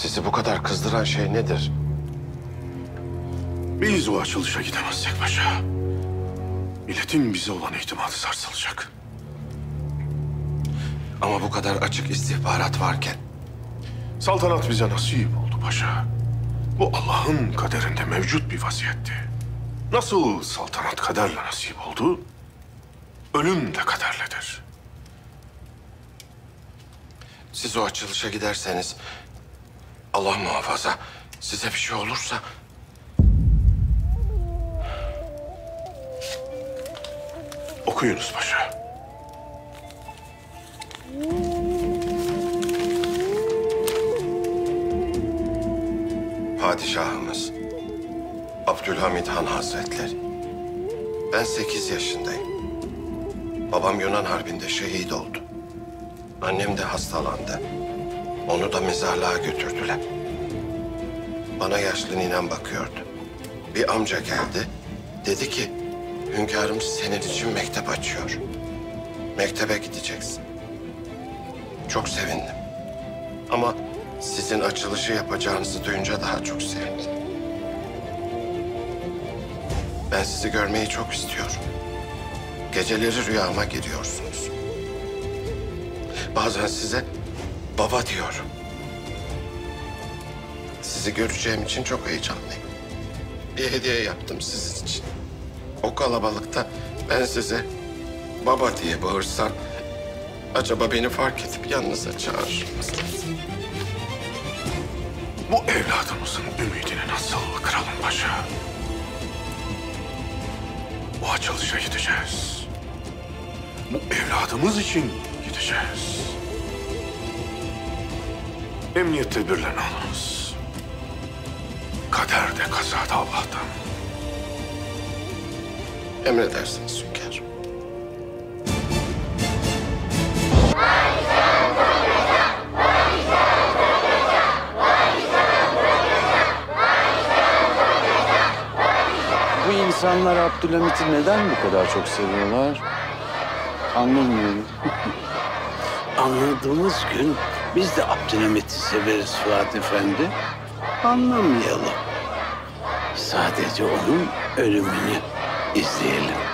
Sizi bu kadar kızdıran şey nedir? Biz o açılışa gidemezsek paşa, milletin bize olan itimadı sarsılacak. Ama bu kadar açık istihbarat varken Saltanat bize nasip oldu paşa. Bu Allah'ın kaderinde mevcut bir vaziyetti. Nasıl saltanat kaderle nasip oldu, ölüm de kaderledir. siz o açılışa giderseniz Allah muhafaza size bir şey olursa Okuyunuz paşa. Padişahımız Abdülhamid Han Hazretleri. Ben 8 yaşındayım. Babam Yunan Harbi'nde şehit oldu. Annem de hastalandı. Onu da mezarlığa götürdüler. Bana yaşlı ninem bakıyordu. Bir amca geldi. Dedi ki, hünkârım senin için mektep açıyor. Mektebe gideceksin. Çok sevindim. Ama sizin açılışı yapacağınızı duyunca daha çok sevindim. Ben sizi görmeyi çok istiyorum. Geceleri rüyama giriyorsunuz. Bazen size baba diyorum. Sizi göreceğim için çok heyecanlıyım. Bir hediye yaptım sizin için. O kalabalıkta ben size baba diye bağırsam acaba beni fark edip yanınıza çağırır mısınız? Bu evladımızın ümidini nasıl kıralım paşa? Bu açılışa gideceğiz. Bu evladımız için gideceğiz. Emniyet tedbirlerini alınız. Kader de kaza da Allah'tan. Emredersiniz hünkârım. Bu insanlar Abdülhamit'i neden bu kadar çok seviyorlar? Anlamıyorum. Anladığımız gün biz de Abdülhamit'i severiz Fuat Efendi. Anlamayalım. Sadece onun ölümünü izleyelim.